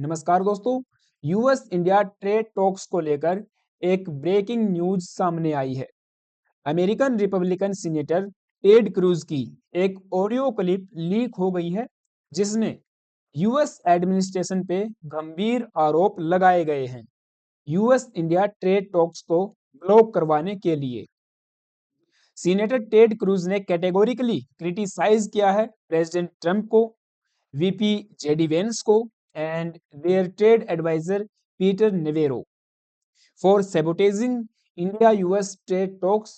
नमस्कार दोस्तों। US India trade talks को लेकर एक ब्रेकिंग न्यूज सामने आई है। American Republican senator Ted cruise की एक ऑडियो क्लिप लीक हो गई है, जिसमें यूएस एडमिनिस्ट्रेशन पे गंभीर आरोप लगाए गए हैं यूएस इंडिया ट्रेड टॉक्स को ब्लॉक करवाने के लिए। सीनेटर टेड क्रूज ने कैटेगोरिकली क्रिटिसाइज किया है प्रेसिडेंट ट्रंप को, वीपी जेडी वेंस को and their trade advisor Peter Navarro for sabotaging India-US trade talks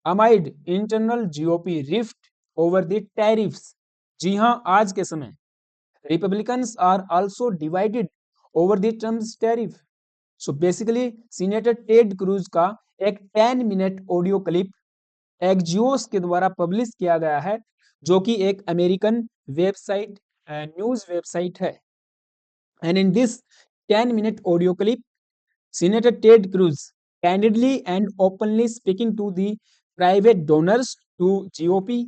amid internal GOP rift over the tariffs। जी हां, आज के समय Republicans are also divided over the Trump's tariff। So basically senator Ted Cruz का एक 10 minute audio clip Axios के द्वारा publish किया गया है, जो कि एक अमेरिकन वेबसाइट न्यूज वेबसाइट है। And in this 10-minute audio clip, Senator Ted Cruz candidly and openly speaking to the private donors to GOP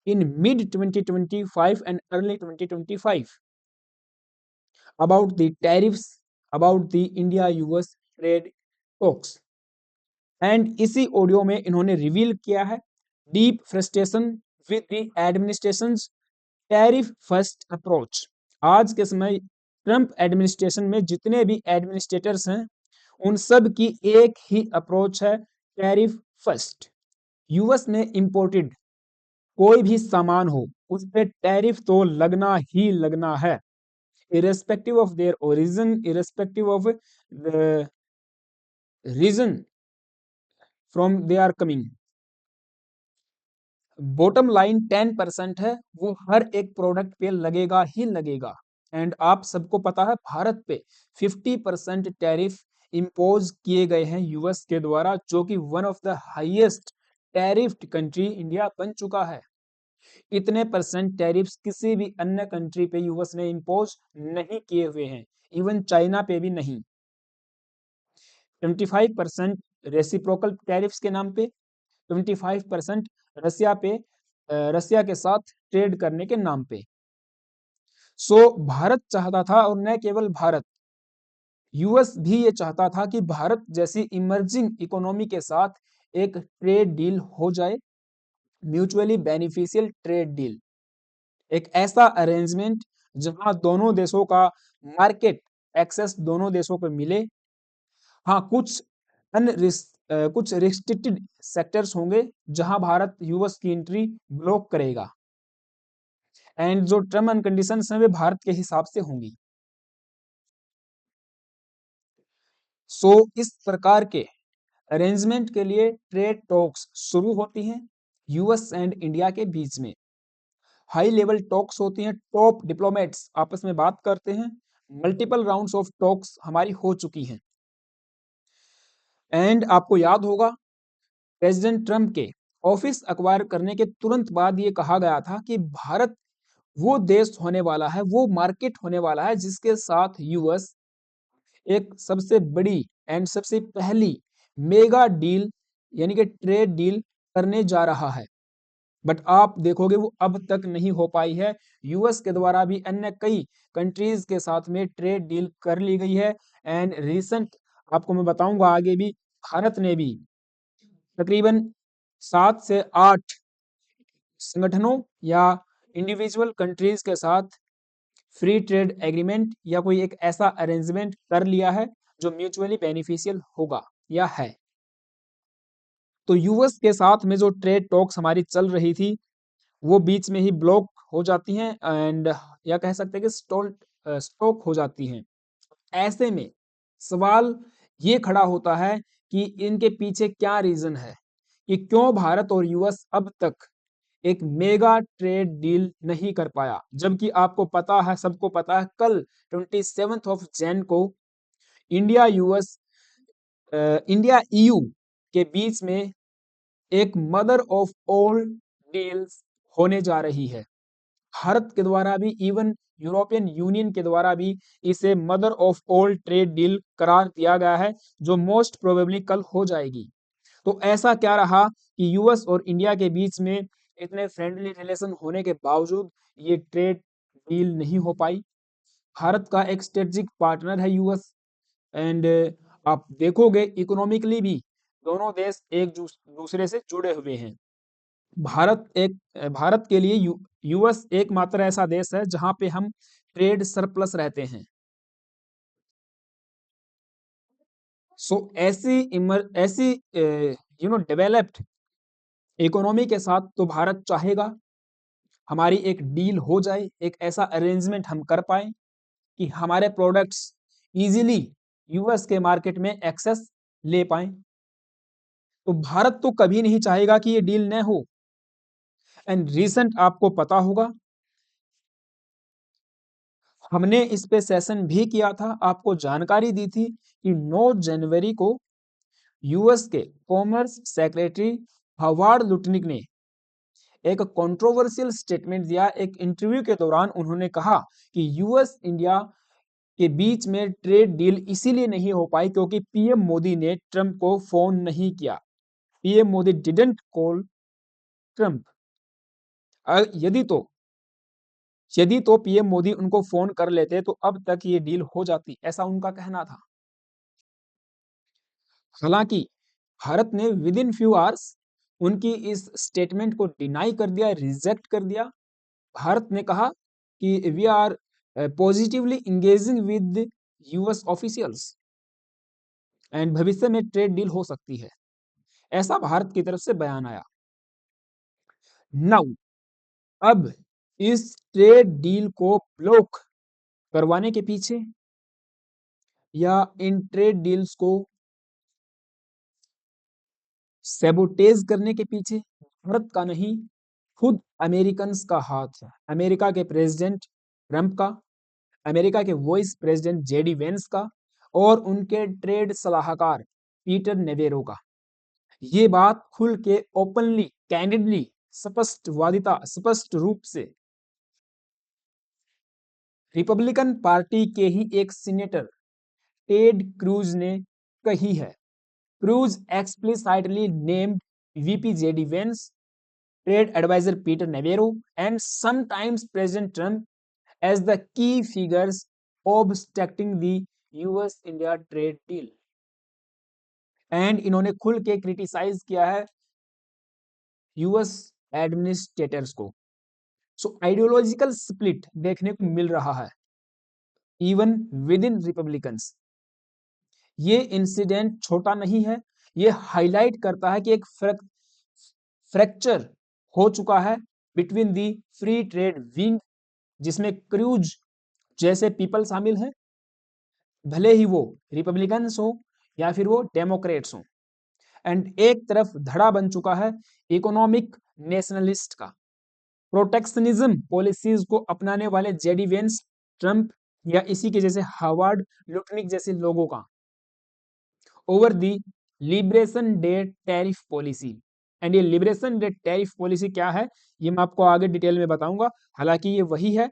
in mid 2025 and early 2025 about the tariffs, about the India-US trade talks। And इसी audio में इन्होंने reveal किया है deep frustration with the administrations tariff first approach. आज के समय Trump administration में जितने भी एडमिनिस्ट्रेटर्स हैं, उन सब की एक ही अप्रोच है, टैरिफ फर्स्ट। यूएस में इंपोर्टेड कोई भी सामान हो, उस पर टैरिफ तो लगना ही लगना है, irrespective of their origin, irrespective of the reason from they are coming. Bottom line 10% है, वो हर एक प्रोडक्ट पे लगेगा ही लगेगा। एंड आप सबको पता है भारत पे 50% टैरिफ इम्पोज किए गए हैं यूएस के द्वारा, जो कि one of the highest tariffed country India बन चुका है। इतने परसेंट टैरिफ्स किसी भी अन्य कंट्री पे यूएस ने इम्पोज नहीं किए हुए हैं, इवन चाइना पे भी नहीं। 25% रेसिप्रोकल टैरिफ्स के नाम पे, 25% रसिया पे रसिया के साथ ट्रेड करने के नाम पे। सो भारत चाहता था, और न केवल भारत, यूएस भी ये चाहता था कि भारत जैसी इमर्जिंग इकोनॉमी के साथ एक ट्रेड डील हो जाए, म्यूचुअली बेनिफिशियल ट्रेड डील, एक ऐसा अरेंजमेंट जहां दोनों देशों का मार्केट एक्सेस दोनों देशों को मिले। हाँ, कुछ रिस्ट्रिक्टेड सेक्टर्स होंगे जहां भारत यूएस की एंट्री ब्लॉक करेगा, एंड जो टर्म एंड कंडीशंस हैं वे भारत के हिसाब से होंगी। सो इस प्रकार के अरेंजमेंट के लिए ट्रेड टॉक्स शुरू होती हैं यूएस एंड इंडिया के बीच में। हाई लेवल टॉक्स होती हैं, टॉप डिप्लोमेट्स आपस में बात करते हैं। मल्टीपल राउंड्स ऑफ टॉक्स हमारी हो चुकी हैं। एंड आपको याद होगा प्रेसिडेंट ट्रंप के ऑफिस अक्वायर करने के तुरंत बाद ये कहा गया था कि भारत वो देश होने वाला है, वो मार्केट होने वाला है जिसके साथ यूएस एक सबसे बड़ी एंड सबसे पहली मेगा डील यानी कि ट्रेड डील करने जा रहा है। बट आप देखोगे वो अब तक नहीं हो पाई है। यूएस के द्वारा भी अन्य कई कंट्रीज के साथ में ट्रेड डील कर ली गई है, एंड रिसेंट आपको मैं बताऊंगा आगे भी, भारत ने भी तकरीबन 7 से 8 संगठनों या इंडिविजुअल कंट्रीज के साथ फ्री ट्रेड एग्रीमेंट या कोई एक ऐसा अरेंजमेंट कर लिया है जो म्यूचुअली बेनिफिशियल होगा या है। तो यूएस के साथ में जो ट्रेड टॉक्स हमारी चल रही थी, वो बीच में ही ब्लॉक हो जाती हैं, एंड या कह सकते हैं कि स्टॉक हो जाती हैं। ऐसे में सवाल ये खड़ा होता है कि इनके पीछे क्या रीजन है कि क्यों भारत और यूएस अब तक एक मेगा ट्रेड डील नहीं कर पाया, जबकि आपको पता है, सबको पता है, कल 27 ऑफ जैन को इंडिया यूएस इंडिया ईयू के बीच में एक मदर ऑफ ऑल डील्स होने जा रही है। भारत के द्वारा भी, इवन यूरोपियन यूनियन के द्वारा भी इसे mother of all trade deal करार दिया गया है, जो मोस्ट प्रोबेबली कल हो जाएगी। तो ऐसा क्या रहा कि यूएस और इंडिया के बीच में इतने फ्रेंडली रिलेशन होने के बावजूद ये ट्रेड डील नहीं हो पाई। भारत का एक स्ट्रेटेजिक पार्टनर है यूएस। एंड आप देखोगे इकोनॉमिकली भी दोनों देश एक दूसरे से जुड़े हुए हैं। भारत के लिए यूएस एकमात्र ऐसा देश है जहां पे हम ट्रेड सरप्लस रहते हैं। सो ऐसी डेवलप्ड इकोनॉमी के साथ तो भारत चाहेगा हमारी एक डील हो जाए, एक ऐसा अरेंजमेंट हम कर पाए कि हमारे प्रोडक्ट्स इजीली यूएस के मार्केट में एक्सेस ले पाए। तो भारत तो कभी नहीं चाहेगा कि ये डील न हो। एंड रिसेंट आपको पता होगा हमने इस पे सेशन भी किया था, आपको जानकारी दी थी कि 9 जनवरी को यूएस के कॉमर्स सेक्रेटरी हवार्ड लुटनिक ने एक कंट्रोवर्शियल स्टेटमेंट दिया। एक इंटरव्यू के दौरान उन्होंने कहा कि यूएस इंडिया के बीच में ट्रेड डील इसीलिए नहीं हो पाई क्योंकि पीएम मोदी ने ट्रंप को फोन नहीं किया। PM Modi didn't call Trump. यदि तो पीएम मोदी उनको फोन कर लेते तो अब तक ये डील हो जाती, ऐसा उनका कहना था। हालांकि भारत ने विद इन फ्यू आवर्स उनकी इस स्टेटमेंट को डिनाई कर दिया, रिजेक्ट कर दिया। भारत ने कहा कि we are positively engaging with US officials and भविष्य में ट्रेड डील हो सकती है, ऐसा भारत की तरफ से बयान आया। नाउ अब इस ट्रेड डील को ब्लॉक करवाने के पीछे या इन ट्रेड डील्स को सैबोटेज करने के पीछे भारत का नहीं, खुद अमेरिकन का हाथ है। अमेरिका के प्रेसिडेंट ट्रंप का, अमेरिका के वाइस प्रेसिडेंट जेडी वेंस का और उनके ट्रेड सलाहकार पीटर नेवेरो का। ये बात खुल के ओपनली कैंडिडली स्पष्ट रूप से रिपब्लिकन पार्टी के ही एक सीनेटर टेड क्रूज ने कही है। Cruise explicitly named VP JD Vance, trade advisor Peter Navarro, and sometimes President Trump as the key figures obstructing the US-India trade deal. And इन्होंने खुल के क्रिटिसाइज किया है यूएस एडमिनिस्ट्रेटर्स को। सो आइडियोलॉजिकल स्प्लिट देखने को मिल रहा है इवन विद इन रिपब्लिकन्स। ये इंसिडेंट छोटा नहीं है, ये हाईलाइट करता है कि एक फ्रैक्चर हो चुका है between the free trade wing, जिसमें क्रूज जैसे पीपल शामिल हैं, भले ही वो रिपब्लिकन्स हो या फिर वो डेमोक्रेट्स हो। एंड एक तरफ धड़ा बन चुका है इकोनॉमिक नेशनलिस्ट का, प्रोटेक्शनिज्म पॉलिसीज को अपनाने वाले जेडी वेंस, ट्रंप या इसी के जैसे हार्वर्ड लुटनिक जैसे लोगों का, over the liberation day tariff policy. And ये लिबरेशन डे टैरिफ पॉलिसी क्या है ये मैं आपको आगे डिटेल में बताऊंगा। हालांकि ये वही है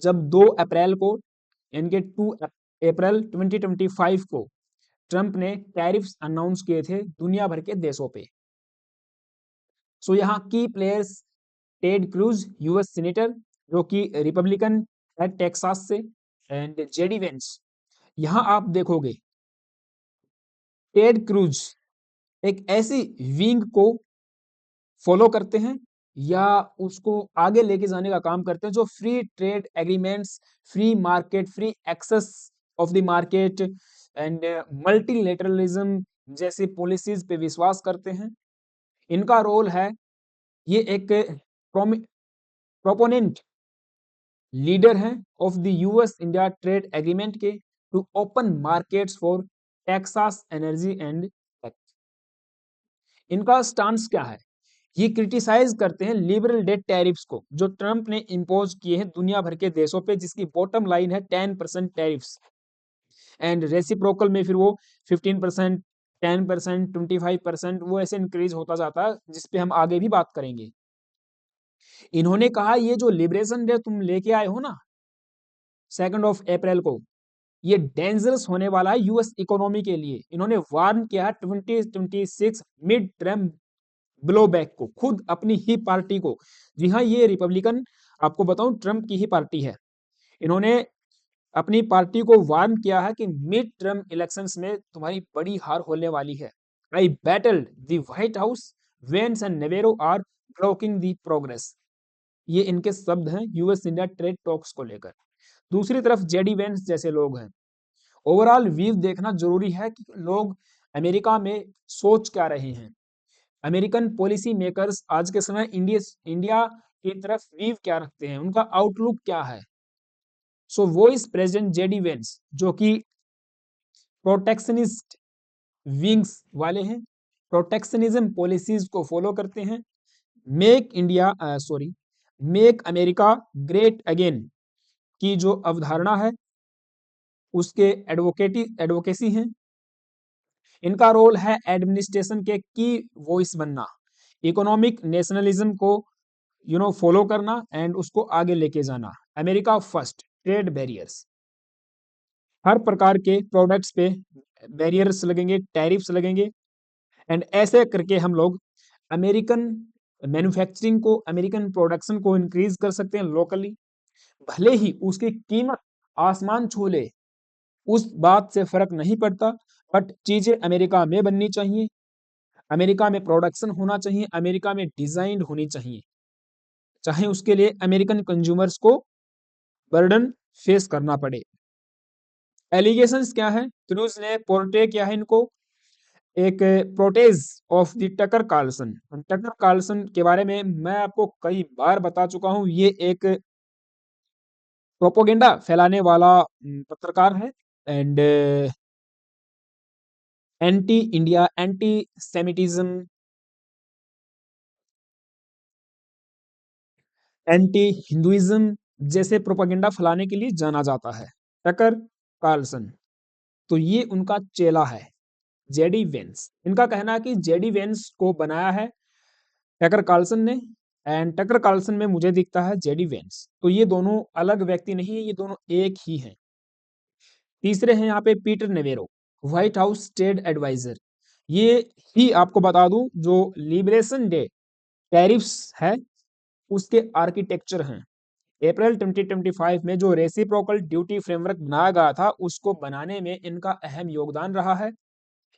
जब 2 अप्रैल को इनके 2 अप्रैल 2025 को ट्रंप ने टैरिफ्स अनाउंस किए थे दुनिया भर के देशों पे। सो यहाँ की players Ted Cruz US senator जो कि रिपब्लिकन है टेक्सास से, एंड जेडी वेंस। यहाँ आप देखोगे टेड क्रूज एक ऐसी विंग को फॉलो करते हैं या उसको आगे लेके जाने का काम करते हैं जो free trade agreements, free market, free access of the market and multilateralism जैसी पॉलिसीज पे विश्वास करते हैं। इनका रोल है, ये एक प्रोपोनेंट लीडर हैं of the US India trade agreement के to open markets for Texas energy and tech. इनका स्टांस क्या है, ये क्रिटिसाइज करते हैं लिबरल डेट टैरिफ्स को जो ट्रंप ने इंपोज किए हैं दुनिया भर के देशों पे, जिसकी बॉटम लाइन है 10% टैरिफ्स एंड रेसिप्रोकल में फिर वो 15%, 10%, 25% वो ऐसे इंक्रीज होता जाता है, जिसपे हम आगे भी बात करेंगे। इन्होंने कहा ये जो लिबरेशन डे तुम लेके आए हो ना 2 अप्रैल को, ये डेंजरस होने वाला है यूएस इकोनॉमी के लिए। इन्होंने वार्न किया है 2026 मिड टर्म ब्लो बैक को, खुद अपनी ही पार्टी को। जी हाँ, ये रिपब्लिकन आपको बताऊं ट्रंप की ही पार्टी है। इन्होंने अपनी पार्टी को वार्न किया है कि मिड टर्म इलेक्शंस में तुम्हारी बड़ी हार होने वाली है। I battled the White House, Vance and Navarro are blocking the progress. ये इनके शब्द हैं यूएस इंडिया ट्रेड टॉक्स को लेकर। दूसरी तरफ जेडी वेंस जैसे लोग हैं। ओवरऑल व्यू देखना जरूरी है कि लोग अमेरिका में सोच क्या रहे हैं। अमेरिकन पॉलिसी मेकर्स आज के समय इंडिया की तरफ व्यू क्या रखते हैं, उनका आउटलुक क्या है। सो वो इस प्रेसिडेंट जेडी वेंस जो कि प्रोटेक्शनिस्ट विंग्स वाले हैं, प्रोटेक्शनिज्म पॉलिसीज को फॉलो करते हैं, मेक अमेरिका ग्रेट अगेन की जो अवधारणा है उसके एडवोकेसी हैं। इनका रोल है एडमिनिस्ट्रेशन के की वॉइस बनना, इकोनॉमिक नेशनलिज्म को फॉलो करना एंड उसको आगे लेके जाना। अमेरिका फर्स्ट, ट्रेड बैरियर्स, हर प्रकार के प्रोडक्ट्स पे बैरियर्स लगेंगे, टैरिफ्स लगेंगे एंड ऐसे करके हम लोग अमेरिकन मैन्युफैक्चरिंग को, अमेरिकन प्रोडक्शन को इंक्रीज कर सकते हैं लोकली। भले ही उसकी कीमत आसमान छू ले, उस बात से फर्क नहीं पड़ता, बट चीजें अमेरिका में बननी चाहिए, अमेरिका में प्रोडक्शन होना चाहिए, अमेरिका में डिजाइन होनी चाहिए, चाहे उसके लिए अमेरिकन कंज्यूमर्स को बर्डन फेस करना पड़े। एलिगेशंस क्या है? क्रूज ने पोर्ट्रे किया है इनको एक protease of the Tucker Carlson. Tucker Carlson के बारे में मैं आपको कई बार बता चुका हूं, ये एक प्रोपोगेंडा फैलाने वाला पत्रकार है and anti India, anti Semitism, anti Hinduism जैसे प्रोपोगेंडा फैलाने के लिए जाना जाता है टकर कार्लसन। तो ये उनका चेला है जेडी वेंस। इनका कहना है कि जेडी वेंस को बनाया है टकर कार्लसन ने एंड टकर कार्लसन में मुझे दिखता है जेडी वेंस। तो ये दोनों अलग व्यक्ति नहीं है, ये दोनों एक ही हैं। तीसरे हैं यहाँ पे Peter Navarro, White House trade advisor. ये ही आपको बता दूं जो लिबरेशन डे टैरिफ्स है उसके आर्किटेक्चर हैं। अप्रैल 2025 में जो रेसिप्रोकल ड्यूटी फ्रेमवर्क बनाया गया था उसको बनाने में इनका अहम योगदान रहा है।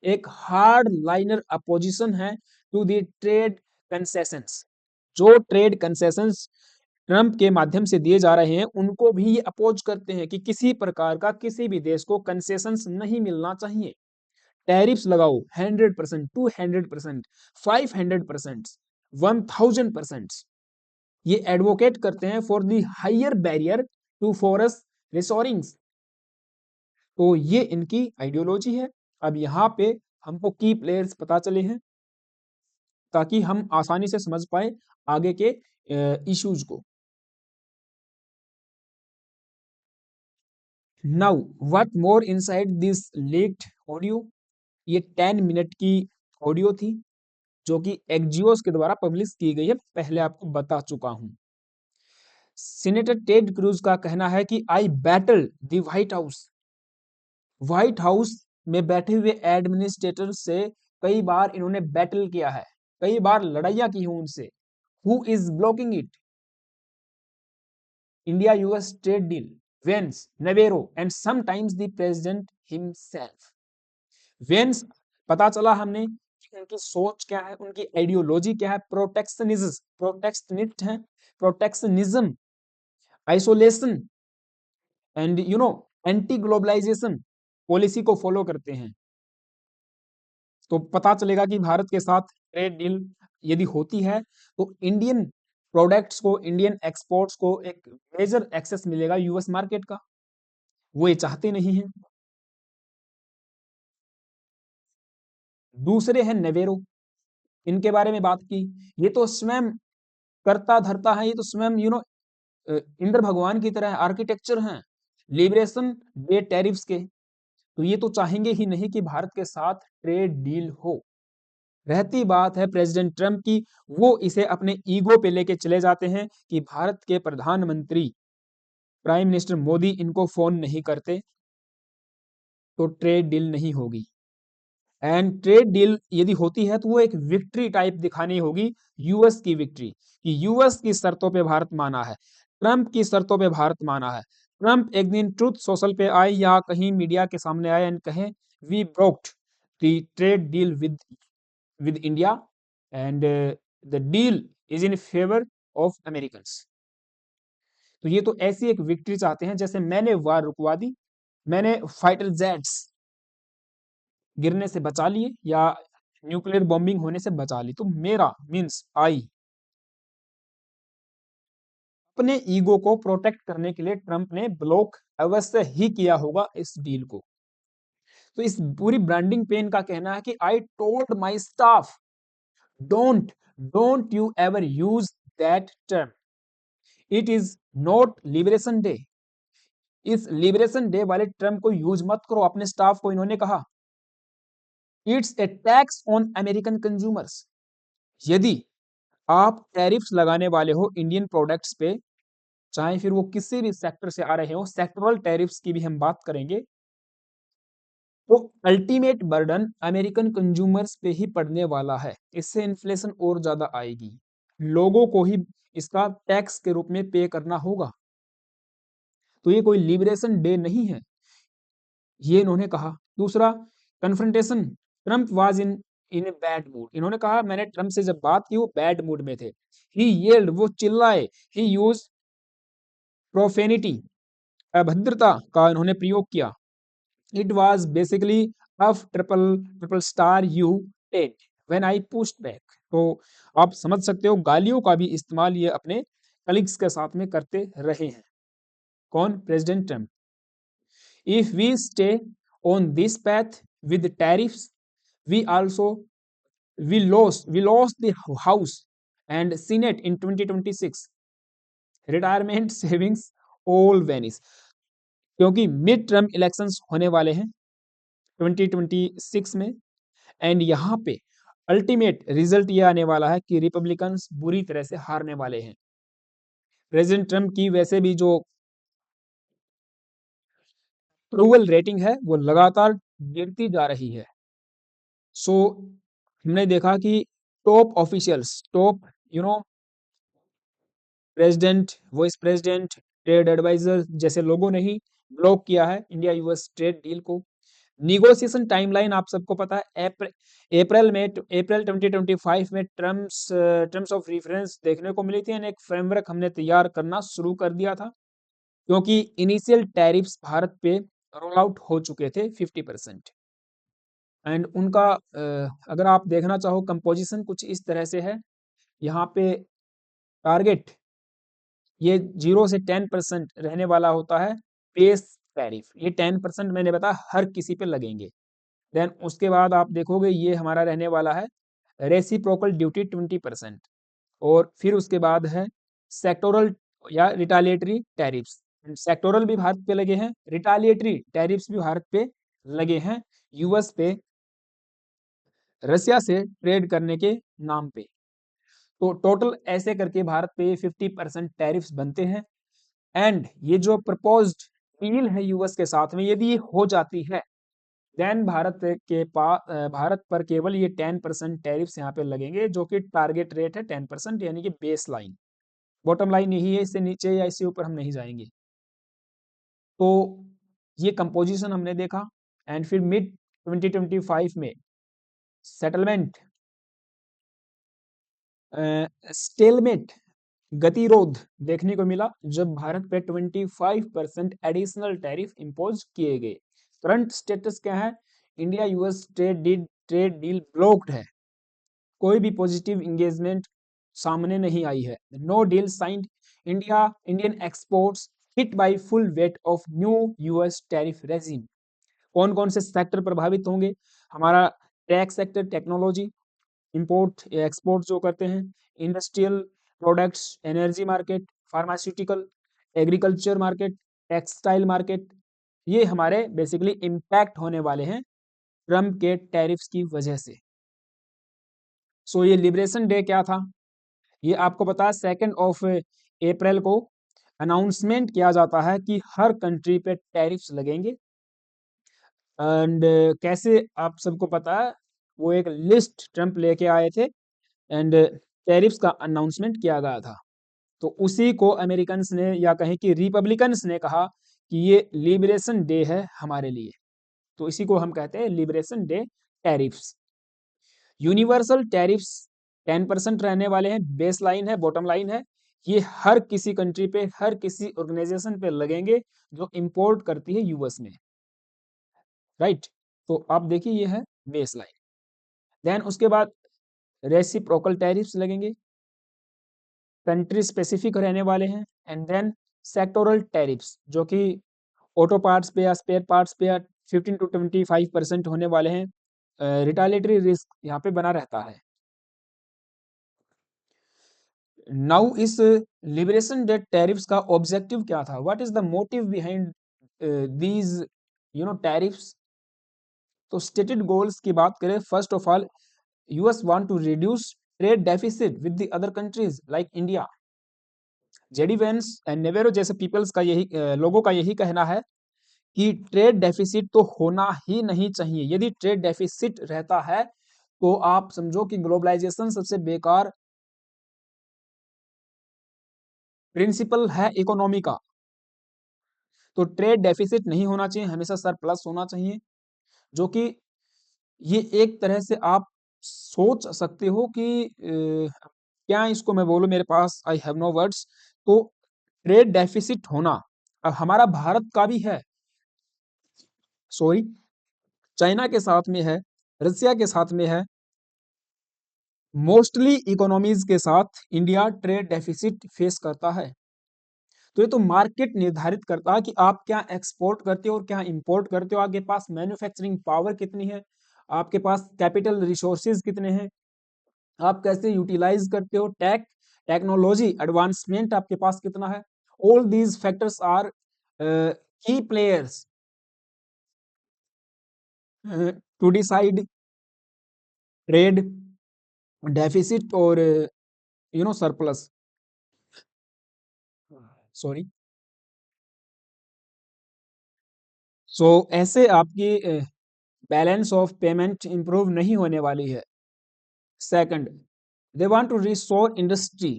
एक हार्ड लाइनर अपोजिशन है टू द ट्रेड कंसेशंस। जो ट्रेड कंसेशंस ट्रंप के माध्यम से दिए जा रहे हैं उनको भी ये अपोज करते हैं कि किसी प्रकार का किसी भी देश को कंसेशंस नहीं मिलना चाहिए। टैरिफ्स लगाओ 100%, 200%, 500%, 1000%। ये एडवोकेट करते हैं for the higher barrier to forest resourcings. तो ये इनकी आइडियोलॉजी है। अब यहाँ पे हमको की प्लेयर्स पता चले हैं ताकि हम आसानी से समझ पाए आगे के इश्यूज को। Now what more inside this leaked audio. ये 10 मिनट की ऑडियो थी जो कि एक्जियोस के द्वारा पब्लिश की गई है, पहले आपको बता चुका हूं। सीनेटर टेड क्रूज का कहना है कि आई बैटल द व्हाइट हाउस में बैठे हुए एडमिनिस्ट्रेटर से कई बार इन्होंने बैटल किया है, कई बार लड़ाइयां की हूं उनसे। Who is blocking it? India US trade deal, Vance, Navarro and sometimes the president himself. Vance पता चला हमने कि उनकी सोच क्या है, उनकी आइडियोलॉजी क्या है। प्रोटेक्शनिस्ट है, protectionism, isolation and anti globalisation policy को फॉलो करते हैं। तो पता चलेगा कि भारत के साथ ट्रेड डील यदि होती है तो इंडियन प्रोडक्ट्स को, इंडियन एक्सपोर्ट्स को एक मेजर एक्सेस मिलेगा यूएस मार्केट का। वो ये चाहते नहीं है। दूसरे हैं नेवेरो, इनके बारे में बात की। ये तो स्वयं करता धरता है, ये तो स्वयं इंद्र भगवान की तरह आर्किटेक्चर हैं लिबरेशन डे टैरिफ्स के। तो ये तो चाहेंगे ही नहीं कि भारत के साथ ट्रेड डील हो। रहती बात है प्रेसिडेंट ट्रंप की, वो इसे अपने ईगो पे लेके चले जाते हैं कि भारत के प्रधानमंत्री प्राइम मिनिस्टर मोदी इनको फोन नहीं करते तो ट्रेड डील नहीं होगी। एंड ट्रेड डील यदि होती है तो वो एक विक्ट्री टाइप दिखानी होगी, यूएस की विक्ट्री, कि यूएस की शर्तों पे भारत माना है, ट्रंप की शर्तों पे भारत माना है, ट्रम्प एक दिन ट्रुथ सोशल पे आए या कहीं मीडिया के सामने आए एंड कहें we broked the trade deal with India and the deal is in favour of Americans. तो ये तो ऐसी एक विक्ट्री चाहते हैं जैसे मैंने वार रुकवा दी, मैंने फाइटर जेट्स गिरने से बचा लिए या न्यूक्लियर बॉम्बिंग होने से बचा ली। तो मेरा मीन्स आई अपने ईगो को प्रोटेक्ट करने के लिए ट्रंप ने ब्लॉक अवश्य ही किया होगा इस डील को। तो इस पूरी ब्रांडिंग पेन का कहना है कि I told my staff don't don't you ever use that term, it is not liberation day. इस लिबरेशन डे वाले टर्म को यूज मत करो। अपने स्टाफ को इन्होंने कहा it's a tax on American consumers. यदि आप टैरिफ्स लगाने वाले हो इंडियन प्रोडक्ट्स पे, चाहे फिर वो किसी भी सेक्टर से आ रहे हो, सेक्टरल टैरिफ्स की भी हम बात करेंगे, तो अल्टीमेट बर्डन अमेरिकन कंज्यूमर्स पे ही पड़ने वाला है। इससे इन्फ्लेशन और ज्यादा आएगी, लोगों को ही इसका टैक्स के रूप में पे करना होगा। तो ये कोई लिबरेशन डे नहीं है, ये इन्होंने कहा। दूसरा, confrontation, Trump was in a bad mood. इन्होंने कहा मैंने ट्रम्प से जब बात की वो बैड मूड में थे। ही येल्ड, वो चिल्लाए। ही यूज प्रोफेनिटी, अभद्रता का इन्होंने प्रयोग किया। It was basically of triple triple star you Ted when I pushed back. तो आप समझ सकते हो गालियों का भी इस्तेमाल ये अपने कलीग्स के साथ में करते रहे हैं। कौन? President Trump. If we stay on this path with tariffs, we also we lost the House and Senate in 2026. Retirement savings all vanish. क्योंकि मिड टर्म इलेक्शंस होने वाले हैं 2026 में, एंड यहाँ पे अल्टीमेट रिजल्ट ये आने वाला है कि रिपब्लिकन्स बुरी तरह से हारने वाले हैं। प्रेसिडेंट ट्रम्प की वैसे भी जो अप्रूवल रेटिंग है वो लगातार गिरती जा रही है। सो हमने देखा कि top officials, top president, vice president, trade adviser जैसे लोगों ने ही ब्लॉक किया है इंडिया यूएस ट्रेड डील को। निगोशिएशन टाइमलाइन आप सबको पता है, अप्रैल 2025 में टर्म्स ऑफ रेफरेंस देखने को मिली थी एंड एक फ्रेमवर्क हमने तैयार करना शुरू कर दिया था, क्योंकि इनिशियल टैरिफ्स भारत पे रोल आउट हो चुके थे 50%। एंड उनका अगर आप देखना चाहो कंपोजिशन कुछ इस तरह से है। यहाँ पे टारगेट ये 0 से 10% रहने वाला होता है बेस टैरिफ। ये 10% मैंने बताया हर किसी पे लगेंगे। देन उसके बाद आप देखोगे ये हमारा रहने वाला है रेसिप्रोकल ड्यूटी 20%। और फिर उसके बाद है सेक्टोरल या रिटालिएटरी टैरिफ्स। सेक्टोरल भी भारत पे लगे हैं, रिटालिएटरी टैरिफ्स भी भारत पे लगे हैं यूएस पे रसिया से ट्रेड करने के नाम पे। तो टोटल ऐसे करके भारत पे 50% टैरिफ्स बनते हैं। एंड ये जो प्रपोज्ड डील है यूएस के साथ में, यदि ये हो जाती है, देन भारत पर केवल ये 10% टैरिफ्स यहाँ पे लगेंगे, जो कि टारगेट रेट है 10%, यानी कि बेस लाइन। बॉटम लाइन यही है, इससे नीचे या इससे ऊपर हम नहीं जाएंगे। तो ये कंपोजिशन हमने देखा। एंड फिर मिड 2025 में सेटलमेंट, स्टेलमेट, गतिरोध देखने को मिला जब भारत पे 25% एडिशनल टैरिफ इंपोज किए गए। करंट स्टेटस क्या है? India US trade deal blocked है, कोई भी पॉजिटिव एंगेजमेंट सामने नहीं आई है। No deal signed, Indian exports hit by full weight of new US tariff regime. कौन कौन से सेक्टर प्रभावित होंगे? हमारा tech sector, technology, import export जो करते हैं, industrial products, energy market, pharmaceutical, agriculture market, textile market, ये हमारे बेसिकली इम्पैक्ट होने वाले हैं ट्रम्प के टैरिफ्स की वजह से। सो ये लिबरेशन डे क्या था? ये आपको पता है 2 अप्रैल को अनाउंसमेंट किया जाता है कि हर कंट्री पे टैरिफ्स लगेंगे। एंड कैसे आप सबको पता है, वो एक लिस्ट ट्रम्प लेके आए थे एंड टैरिफ्स का अनाउंसमेंट किया गया था। तो उसी को अमेरिकन्स ने या कहें कि रिपब्लिकन्स ने कहा कि ये लिबरेशन डे है हमारे लिए, तो इसी को हम कहते हैं liberation day tariffs. Universal tariffs 10% रहने वाले हैं, बेस लाइन है, बॉटम लाइन है। ये हर किसी कंट्री पे, हर किसी ऑर्गेनाइजेशन पे लगेंगे जो इंपोर्ट करती है यूएस में, राइट। तो आप देखिए ये है बेस लाइन। देन उसके बाद रेसिप्रोकल टैरिफ्स लगेंगे, कंट्री स्पेसिफिक रहने वाले हैं। एंड देन सेक्टोरल टैरिफ्स जो कि ऑटो पार्ट्स पे या स्पेयर पार्ट्स पे या 15 to 25% होने वाले हैं। रिटालिटरी रिस्क यहाँ पे बना रहता है। नाउ इस लिबरेशन डे टैरिफ्स का ऑब्जेक्टिव क्या था? What is the motive behind these tariffs? तो स्टेटेड गोल्स की बात करें, first of all US want to reduce trade deficit with the other countries like India. JD Vance and Navarro जैसे peoples का यही लोगों का यही कहना है कि ट्रेड डेफिसिट तो होना ही नहीं चाहिए। यदि ट्रेड डेफिसिट रहता है तो आप समझो कि ग्लोबलाइजेशन सबसे बेकार प्रिंसिपल है इकोनॉमी का। तो ट्रेड डेफिसिट नहीं होना चाहिए, हमेशा सरप्लस होना चाहिए, जो कि ये एक तरह से आप सोच सकते हो कि क्या इसको मैं बोलूं, मेरे पास आई हैव नो वर्ड्स। तो ट्रेड डेफिसिट होना अब हमारा भारत का भी है, सॉरी, चाइना के साथ में है, रसिया के साथ में है, मोस्टली इकोनॉमीज के साथ इंडिया ट्रेड डेफिसिट फेस करता है। तो ये तो मार्केट निर्धारित करता है कि आप क्या एक्सपोर्ट करते हो और क्या इंपोर्ट करते हो, आपके पास मैन्युफैक्चरिंग पावर कितनी है, आपके पास कैपिटल रिसोर्सेज कितने हैं, आप कैसे यूटिलाइज करते हो, टेक्नोलॉजी एडवांसमेंट आपके पास कितना है। All these factors are key players to decide trade deficit और सरप्लस, सॉरी। सो ऐसे आपकी बैलेंस ऑफ पेमेंट इंप्रूव नहीं होने वाली है। Second, they want to restore industry,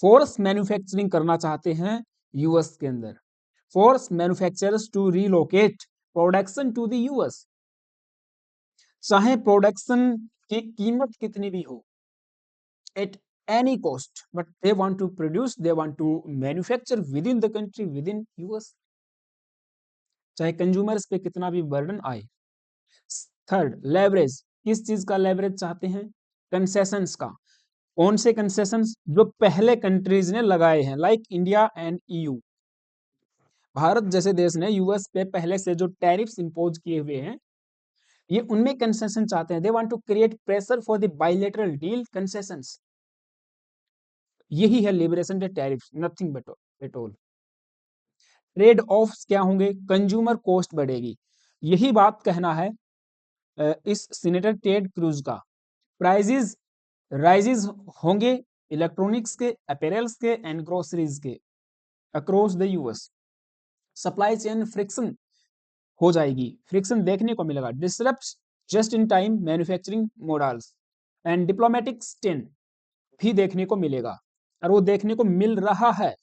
force manufacturing करना चाहते हैं यूएस के अंदर, force manufacturers to relocate production to the US, चाहे प्रोडक्शन की कीमत कितनी भी हो, at any cost, but they want to produce, they want to manufacture within the country, within US, चाहे कंज्यूमर्स पे कितना भी बर्डन आए। थर्ड, लेवरेज, किस चीज का लेवरेज चाहते हैं? कंसेशंस का। कौन से कंसेशंस? जो पहले कंट्रीज ने लगाए हैं, like India and EU. Bharat जैसे देश ने यूएस पे पहले से जो टैरिफ्स इंपोज किए हुए हैं, ये उनमें कंसेशन चाहते हैं। They want to create pressure for the bilateral deal concessions. यही है liberation day tariffs, nothing but at all. Trade offs क्या होंगे? कंज्यूमर कॉस्ट बढ़ेगी। यही बात कहना है इस सीनेटर टेड क्रूज का। प्राइजेस राइजेस होंगे इलेक्ट्रॉनिक्स के, अपैरल्स के एंड ग्रोसरीज के across the US. Supply chain friction हो जाएगी, फ्रिक्शन देखने को मिलेगा। Disrupt just in time manufacturing models and diplomatic strain भी देखने को मिलेगा, और वो देखने को मिल रहा है।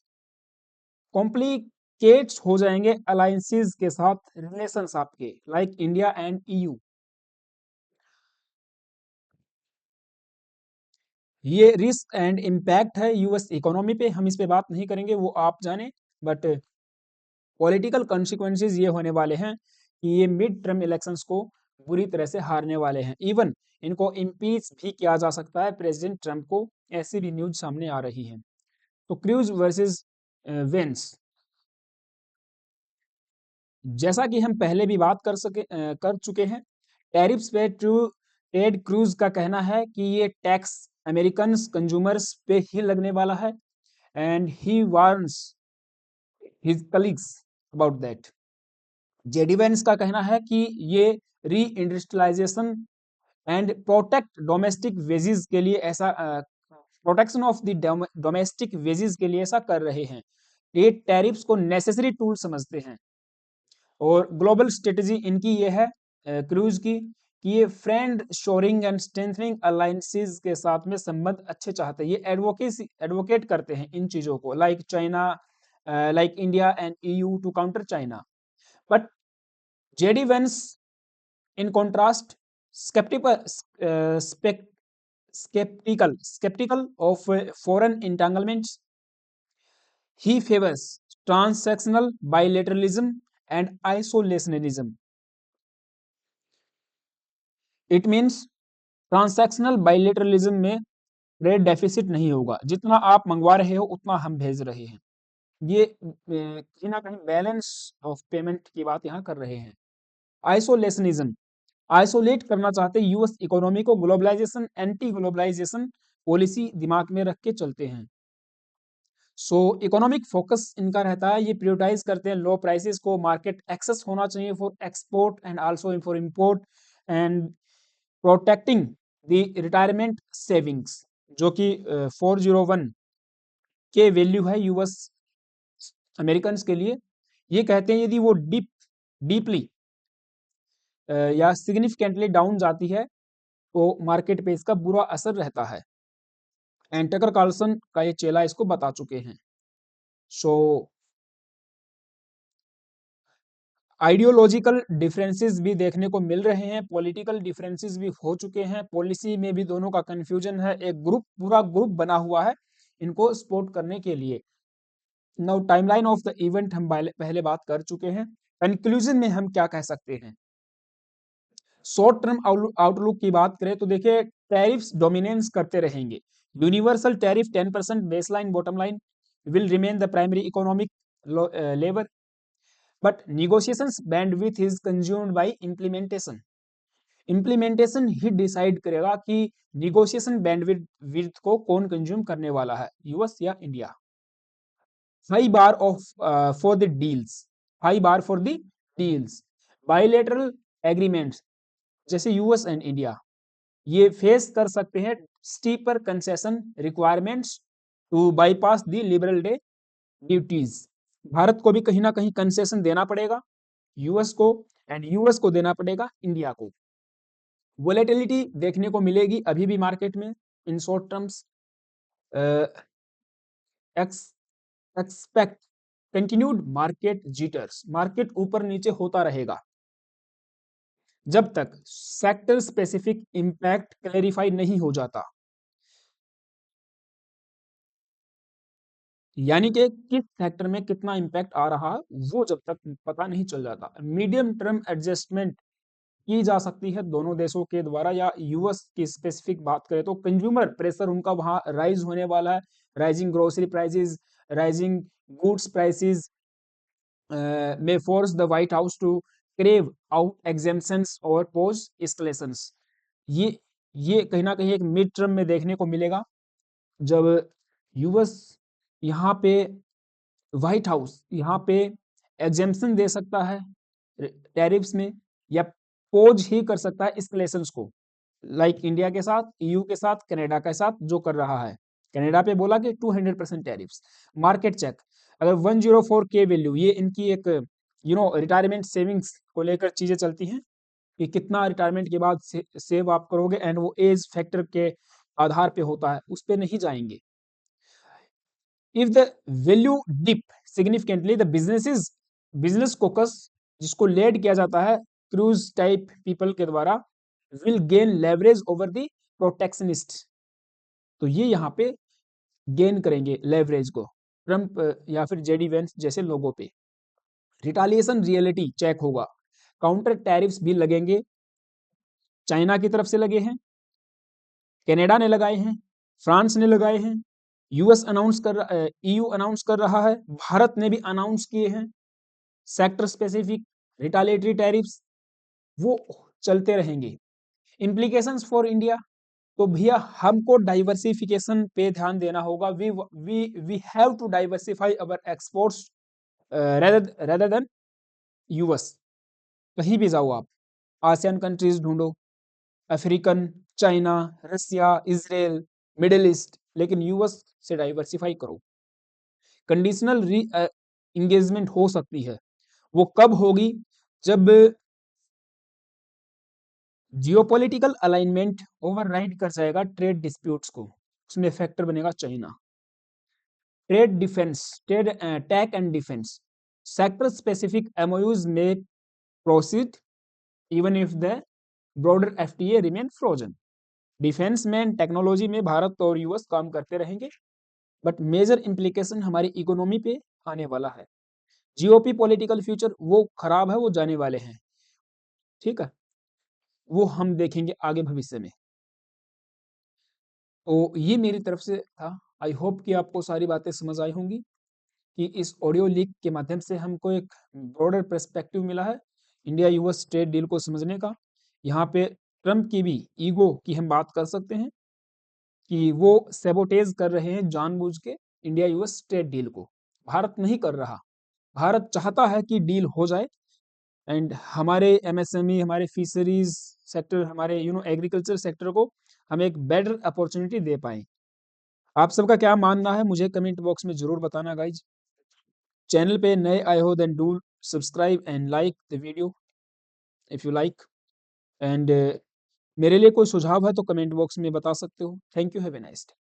कॉम्प्लिकेट्स हो जाएंगे अलायंसेस के साथ रिलेशंस आपके, लाइक इंडिया एंड ईयू। ये रिस्क एंड इम्पैक्ट है यूएस इकोनॉमी पे, हम इस पे बात नहीं करेंगे, वो आप जाने। बट पॉलिटिकल कॉन्सिक्वेंसेज ये होने वाले हैं कि ये मिड टर्म इलेक्शंस को बुरी तरह से हारने वाले हैं। इवन इनको इम्पीच भी किया जा सकता है प्रेसिडेंट ट्रंप को, ऐसी भी न्यूज सामने आ रही है। तो क्रूज वर्सेस वेंस, जैसा कि हम पहले भी बात कर चुके हैं, टैरिफ्स पे टेड क्रूज का कहना है कि ये टैक्स अमेरिकन कंज्यूमर्स पे ही लगने वाला है, and he warns his colleagues about that. JD Vance का कहना है कि ये reindustrialisation and protect domestic wages के लिए ऐसा, protection of the domestic wages के लिए ऐसा कर रहे हैं। ये टैरिफ्स को नेसेसरी टूल समझते हैं। और ग्लोबल स्ट्रेटजी इनकी ये है क्रूज की, कि ये friend shoring and strengthening alliances के साथ में संबंध अच्छे चाहते हैं। ये एडवोकेट करते हैं इन चीजों को, like China, like India and EU to counter China. But JD Vance, in contrast, skeptical, uh, spec, skeptical of foreign entanglements. He favors transactional bilateralism and isolationism. It means transactional bilateralism में trade deficit नहीं होगा, जितना आप मंगवा रहे हो उतना हम भेज रहे हैं। ये कहीं ना कहीं बैलेंस ऑफ पेमेंट की बात यहाँ कर रहे हैं। आइसोलेशनिज्म, आइसोलेट करना चाहते यूएस इकोनॉमी को, ग्लोबलाइजेशन एंटी ग्लोबलाइजेशन पॉलिसी दिमाग में रख के चलते हैं। सो इकोनॉमिक फोकस इनका रहता है, ये प्रियोरिटाइज करते हैं लो प्राइसेस को, मार्केट एक्सेस होना चाहिए for export and also for import, and protecting the retirement savings, जो कि 401 के वैल्यू है यूएस अमेरिकन के लिए। ये कहते हैं यदि वो डीपली या सिग्निफिकेंटली डाउन जाती है तो मार्केट पे इसका बुरा असर रहता है। एंड टकर कार्लसन का ये चेला इसको बता चुके हैं। सो आइडियोलॉजिकल डिफरेंसेस भी देखने को मिल रहे हैं, पॉलिटिकल डिफरेंसेस भी हो चुके हैं, पॉलिसी में भी दोनों का कंफ्यूजन है, एक ग्रुप पूरा ग्रुप बना हुआ है इनको सपोर्ट करने के लिए। Now timeline of the event हम पहले बात कर चुके हैं। कंक्लूजन में हम क्या कह सकते हैं? शॉर्ट टर्म आउटलुक की बात करें तो देखिए टैरिफ्स डोमिनेंस करते रहेंगे। Universal tariff 10% baseline bottom line will remain the primary economic lever, but negotiations bandwidth is consumed by implementation. Implementation ही डिसाइड करेगा कि निगोशिएशन बैंडविड्थ को कौन कंज्यूम करने वाला है, यूएस या India. High bar of for the deals, high bar for the deals, bilateral agreements जैसे यूएस एंड इंडिया ये फेस कर सकते हैं steeper concession requirements to bypass the liberal day duties. भारत को भी कहीं ना कहीं कंसेशन देना पड़ेगा यूएस को, एंड यूएस को देना पड़ेगा इंडिया को। वोलेटिलिटी देखने को मिलेगी अभी भी मार्केट में in short terms. Expect continued market jitters, market ऊपर नीचे होता रहेगा जब तक सेक्टर स्पेसिफिक इंपैक्ट क्लैरिफाई नहीं हो जाता, यानी कि किस सेक्टर में कितना इंपैक्ट आ रहा है वो जब तक पता नहीं चल जाता। मीडियम टर्म एडजस्टमेंट की जा सकती है दोनों देशों के द्वारा, या यूएस की स्पेसिफिक बात करें तो कंज्यूमर प्रेशर उनका वहां राइज होने वाला है, rising grocery prices, rising goods prices may force the White House to crave out exemptions or pose escalations। ये ये कहीं ना कहीं एक मिड टर्म में देखने को मिलेगा जब यूएस यहाँ पे, व्हाइट हाउस यहाँ पे एग्जेम्पशन दे सकता है टैरिफ्स में, या पोज ही कर सकता है एस्केलेशंस को, लाइक इंडिया के साथ, ईयू के साथ, कनाडा के साथ जो कर रहा है। कनाडा पे बोला कि 200% टैरिफ्स। मार्केट चेक, अगर 104 के वैल्यू, ये इनकी एक रिटायरमेंट सेविंग्स को लेकर चीजें चलती हैं कि कितना रिटायरमेंट के बाद सेव आप करोगे, एंड वो एज फैक्टर के आधार पे होता है, उस पे नहीं जाएंगे। If the value dip significantly the business caucus जिसको लेड किया जाता है क्रूज टाइप पीपल के द्वारा will gain leverage over the protectionist, तो ये यहाँ पे गेन करेंगे लेवरेज को ट्रंप या फिर जेडी वेंस जैसे लोगों पे। रिटालिएशन रियलिटी चेक होगा, काउंटर टैरिफ्स भी लगेंगे, चाइना की तरफ से लगे हैं, कनाडा ने लगाए हैं, फ्रांस ने लगाए हैं, यूएस अनाउंस कर ईयू अनाउंस कर रहा है, भारत ने भी अनाउंस किए हैं। सेक्टर स्पेसिफिक रिटालिएटरी टैरिफ्स वो चलते रहेंगे। इम्प्लीकेशंस फॉर इंडिया, तो भैया हमको डाइवर्सिफिकेशन पे ध्यान देना होगा। We have to diversify our exports rather than US. कहीं भी जाओ आप, आसियान कंट्रीज ढूंढो, African, China, Russia, Israel, middle east, लेकिन यूएस से डाइवर्सिफाई करो। कंडीशनल री इंगेजमेंट हो सकती है, वो कब होगी? जब जियोपॉलिटिकल अलाइनमेंट ओवरराइड कर जाएगा ट्रेड डिस्प्यूट्स को, उसमें फैक्टर बनेगा China. Trade defence, trade tech and defence sector specific MOUs में proceed even if the broader FTA remain frozen. Defence में टेक्नोलॉजी में भारत और यूएस काम करते रहेंगे, बट मेजर इम्प्लीकेशन हमारी इकोनॉमी पे आने वाला है। जीओपी पॉलिटिकल फ्यूचर वो खराब है, वो जाने वाले हैं, ठीक है, वो हम देखेंगे आगे भविष्य में। तो ये मेरी तरफ से था। आई होप कि आपको सारी बातें समझ आई होंगी कि इस ऑडियो लीक के माध्यम से हमको एक ब्रॉडर पर्सपेक्टिव मिला है इंडिया यूएस ट्रेड डील को समझने का। यहाँ पे ट्रम्प की भी ईगो की हम बात कर सकते हैं कि वो सेबोटेज कर रहे हैं जानबूझ के इंडिया यूएस ट्रेड डील को। भारत नहीं कर रहा, भारत चाहता है कि डील हो जाए एंड हमारे एमएसएमई, हमारे फिशरीज सेक्टर, हमारे एग्रीकल्चर सेक्टर को हम एक बेटर अपॉर्चुनिटी दे पाएं। आप सबका क्या मानना है मुझे कमेंट बॉक्स में जरूर बताना गाइज। चैनल पे नए आए हो then do subscribe and like the video if you like and मेरे लिए कोई सुझाव है तो कमेंट बॉक्स में बता सकते हो। Thank you, have a nice day.